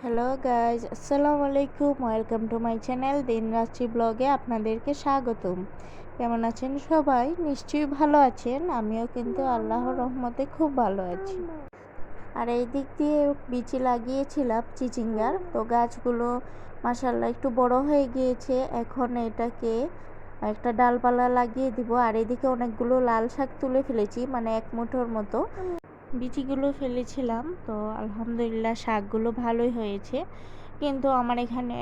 Hello guys, আসসালামু আলাইকুম। Welcome to my channel দিন রাত্রি ব্লগে আপনাদেরকে স্বাগতম। কেমন আছেন সবাই? নিশ্চয়ই ভালো আছেন। আমিও কিন্তু আল্লাহর রহমতে খুব ভালো আছি। আর এই দিক দিয়ে বিচি লাগিয়েছিলাম চিচিঙ্গার, তো গাছগুলো মাশাআল্লাহ একটু বড় হয়ে গিয়েছে। এখন এটাকে একটা ডালপালা লাগিয়ে দিব। আর এদিকে অনেকগুলো লাল শাক তুলে ফেলেছি, মানে এক মুঠোর মতো বিচিগুলো ফেলেছিলাম। তো আলহামদুলিল্লাহ শাকগুলো ভালোই হয়েছে, কিন্তু আমার এখানে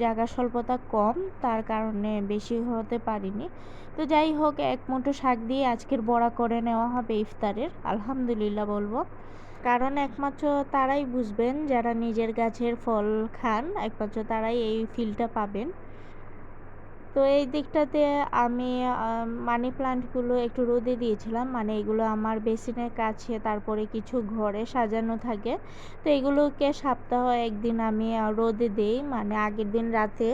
জায়গা স্বল্পতা কম, তার কারণে বেশি হতে পারিনি। তো যাই হোক, এক মুঠো শাক দিয়ে আজকের বড়া করে নেওয়া হবে ইফতারের। আলহামদুলিল্লাহ বলবো, কারণ একমাত্র তারাই বুঝবেন যারা নিজের গাছের ফল খান, একমাত্র তারাই এই ফিলটা পাবেন। তো এই দিকটাতে আমি মানি প্লান্টগুলো একটু রোদে দিয়েছিলাম, মানে এগুলো আমার বেসিনের কাছে, তারপরে কিছু ঘরে সাজানো থাকে। তো এগুলোকে সপ্তাহ একদিন আমি রোদে দিই, মানে আগের দিন রাতে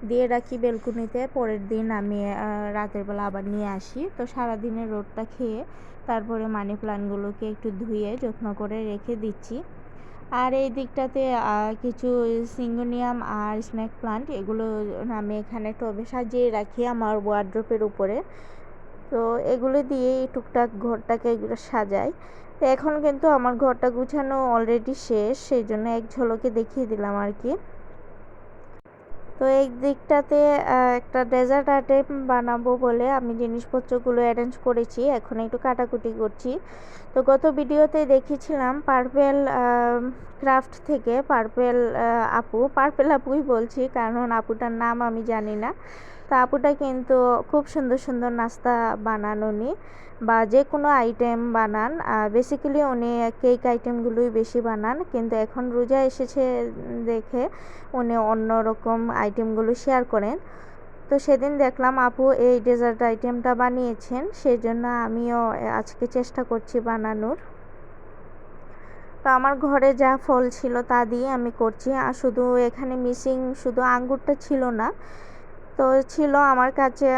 দিয়ে রাখি বেলকুনিতে, পরের দিন আমি রাতের বেলা আবার নিয়ে আসি। তো সারাদিনের রোদটা খেয়ে তারপরে মানি প্লান্টগুলোকে একটু ধুয়ে যত্ন করে রেখে দিচ্ছি। আর এই দিকটাতে কিছু সিঙ্গোনিয়াম আর স্নেক প্লান্ট, এগুলো আমি এখানে টবে সাজিয়ে রাখি আমার ওয়ার্ড্রোপের উপরে। তো এগুলো দিয়েই টুকটাক ঘরটাকে সাজাই। তো এখন কিন্তু আমার ঘরটা গুছানো অলরেডি শেষ, সেই জন্য এক ঝলকে দেখিয়ে দিলাম আর কি। তো এই দিকটাতে একটা ডেজার্ট আইটেম বানাবো বলে আমি জিনিসপত্রগুলো অ্যারেঞ্জ করেছি, এখন একটু কাটাকুটি করছি। তো গত ভিডিওতে দেখিয়েছিলাম পার্পেল ক্রাফট থেকে পার্পেল আপুই বলছি, কারণ আপুটার নাম আমি জানি না। তো আপুটা কিন্তু খুব সুন্দর সুন্দর নাস্তা বানান উনি, বা যে কোনো আইটেম বানান। বেসিক্যালি উনি কেক আইটেমগুলোই বেশি বানান, কিন্তু এখন রোজা এসেছে দেখে উনি অন্য রকম আইটেমগুলো শেয়ার করেন। তো সেদিন দেখলাম আপু এই ডেজার্ট আইটেমটা বানিয়েছেন, সেই জন্য আমিও আজকে চেষ্টা করছি বানানোর। তো আমার ঘরে যা ফল ছিল তা দিয়ে আমি করছি। আর শুধু এখানে মিসিং শুধু আঙ্গুরটা ছিল না, তো ছিল আমার কাছে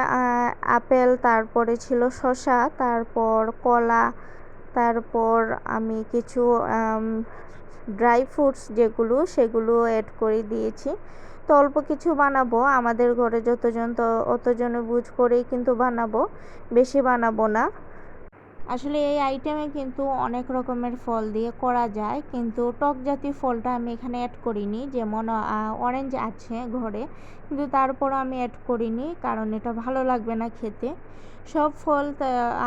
আপেল, তারপরে ছিল শসা, তারপর কলা, তারপর আমি কিছু ড্রাই ফ্রুটস যেগুলো সেগুলো অ্যাড করে দিয়েছি। তো অল্প কিছু বানাবো, আমাদের ঘরে যতজন তো অতজনে বুঝ করেই কিন্তু বানাবো, বেশি বানাবো না। আসলে এই আইটেমে কিন্তু অনেক রকমের ফল দিয়ে করা যায়, কিন্তু টক জাতীয় ফলটা আমি এখানে অ্যাড করিনি। যেমন অরেঞ্জ আছে ঘরে, কিন্তু তারপর আমি অ্যাড করিনি, কারণ এটা ভালো লাগবে না খেতে। সব ফল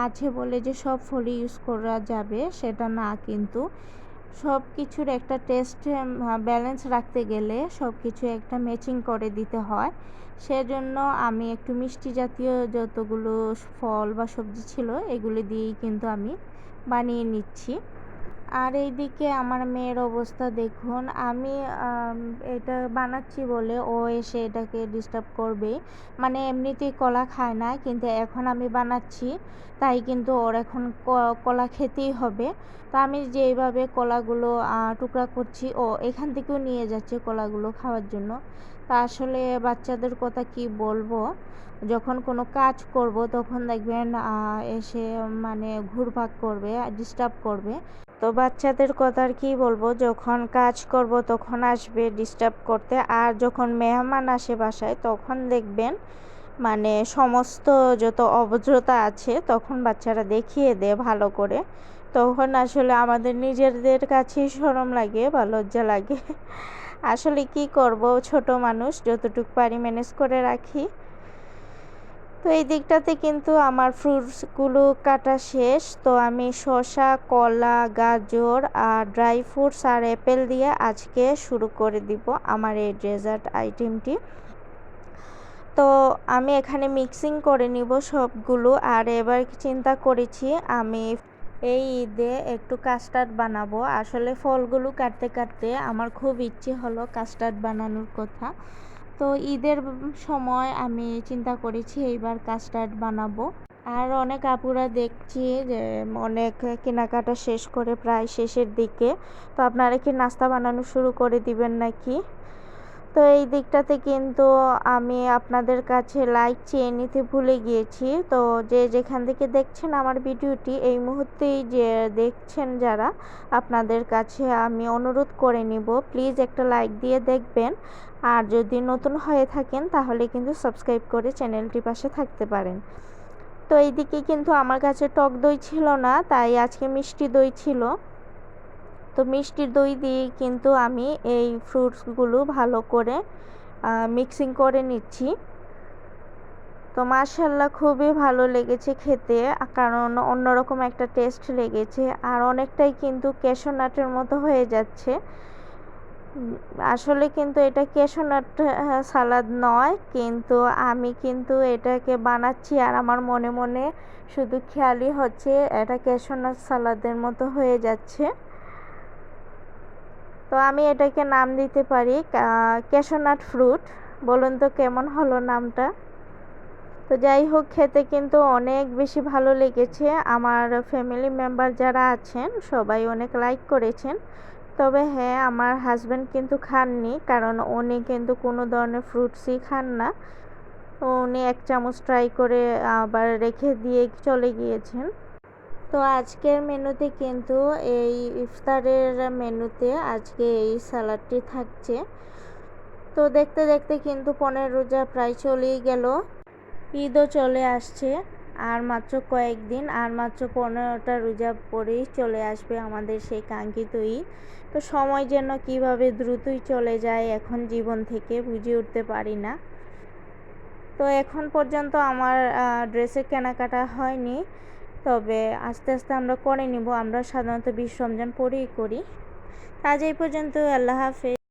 আছে বলে যে সব ফলই ইউজ করা যাবে সেটা না, কিন্তু সব কিছুর একটা টেস্ট ব্যালেন্স রাখতে গেলে সব কিছু একটা ম্যাচিং করে দিতে হয়। সেজন্য আমি একটু মিষ্টি জাতীয় যতগুলো ফল বা সবজি ছিল এগুলো দিয়েই কিন্তু আমি বানিয়ে নিচ্ছি। আর এইদিকে আমার মেয়ের অবস্থা দেখুন, আমি এটা বানাচ্ছি বলে ও এসে এটাকে ডিস্টার্ব করবেই। মানে এমনিতেই কলা খায় না, কিন্তু এখন আমি বানাচ্ছি তাই কিন্তু ওর এখন কলা খেতেই হবে। তো আমি যেইভাবে কলাগুলো টুকরা করছি, ও এখান থেকেও নিয়ে যাচ্ছে কলাগুলো খাওয়ার জন্য। তা আসলে বাচ্চাদের কথা কি বলবো, যখন কোনো কাজ করব তখন দেখবেন এসে মানে ঘুরপাক করবে, ডিস্টার্ব করবে। তো বাচ্চাদের কথা আর কি বলবো, যখন কাজ করব তখন আসবে ডিস্টার্ব করতে, আর যখন মেহমান আসে বাসায় তখন দেখবেন মানে সমস্ত যত অভদ্রতা আছে তখন বাচ্চারা দেখিয়ে দেয় ভালো করে। তখন আসলে আমাদের নিজেদের কাছেই শরম লাগে বা লজ্জা লাগে। আসলে কি করব, ছোট মানুষ, যতটুকু পারি ম্যানেজ করে রাখি। তো এই দিকটাতে কিন্তু আমার ফ্রুটসগুলো কাটা শেষ। তো আমি শসা, কলা, গাজর আর ড্রাই ফ্রুটস আর অ্যাপেল দিয়ে আজকে শুরু করে দিব আমার এই ডেজার্ট আইটেমটি। তো আমি এখানে মিক্সিং করে নিব সবগুলো। আর এবার চিন্তা করেছি আমি এই ঈদে একটু কাস্টার্ড বানাবো। আসলে ফলগুলো কাটতে কাটতে আমার খুব ইচ্ছে হলো কাস্টার্ড বানানোর কথা। তো ঈদের সময় আমি চিন্তা করেছি এইবার কাস্টার্ড বানাবো। আর অনেক আপুরা দেখছি যে অনেক কেনাকাটা শেষ করে প্রায় শেষের দিকে, তো আপনারা কি নাস্তা বানানো শুরু করে দিবেন নাকি? তো এই দিকটাতে কিন্তু আমি আপনাদের কাছে লাইক চেয়ে নিতে ভুলে গিয়েছি। তো যে যেখান থেকে দেখছেন আমার ভিডিওটি এই মুহূর্তেই যে দেখছেন যারা, আপনাদের কাছে আমি অনুরোধ করে নিব প্লিজ একটা লাইক দিয়ে দেখবেন। আর যদি নতুন হয়ে থাকেন তাহলে কিন্তু সাবস্ক্রাইব করে চ্যানেলটির পাশে থাকতে পারেন। তো এইদিকে কিন্তু আমার কাছে টক দই ছিল না, তাই আজকে মিষ্টি দই ছিল। তো মিষ্টির দই দিয়ে কিন্তু আমি এই ফ্রুটসগুলো ভালো করে মিক্সিং করে নিচ্ছি। তো মাশাআল্লাহ খুবই ভালো লেগেছে খেতে, কারণ অন্যরকম একটা টেস্ট লেগেছে আর অনেকটাই কিন্তু ক্যাশু নাটের মতো হয়ে যাচ্ছে। আসলে কিন্তু এটা ক্যাশু নাট সালাদ নয়, কিন্তু আমি কিন্তু এটাকে বানাচ্ছি আর আমার মনে মনে শুধু খেয়ালই হচ্ছে এটা ক্যাশু নাট সালাদের মতো হয়ে যাচ্ছে। তো আমি এটাকে নাম দিতে পারি ক্যাশু নাট ফ্রুট। বলুন তো কেমন হলো নামটা? তো যাই হোক, খেতে কিন্তু অনেক বেশি ভালো লেগেছে। আমার ফ্যামিলি মেম্বার যারা আছেন সবাই অনেক লাইক করেছেন। তবে হ্যাঁ, আমার হাজব্যান্ড কিন্তু খাননি, কারণ উনি কিন্তু কোনো ধরনের ফ্রুটসই খান না। উনি 1 চামচ ট্রাই করে আবার রেখে দিয়ে চলে গিয়েছেন। তো আজকের মেনুতে কিন্তু এই ইফতারের মেনুতে আজকে এই সালাডটি থাকছে। তো দেখতে দেখতে কিন্তু 15 রোজা প্রায় চলেই গেল। ঈদও চলে আসছে আর মাত্র কয়েকদিন, আর মাত্র 15টা রোজা পরেই চলে আসবে আমাদের সেই কাঙ্ক্ষিত ঈদ। তো সময় যেন কীভাবে দ্রুতই চলে যায় এখন জীবন থেকে বুঝে উঠতে পারি না। তো এখন পর্যন্ত আমার ড্রেসের কেনাকাটা হয়নি, তবে আস্তে আস্তে আমরা করে নিব। আমরা সাধারণত 20 রমজান পরেই করি। আজ এই পর্যন্ত, আল্লাহ হাফেজ।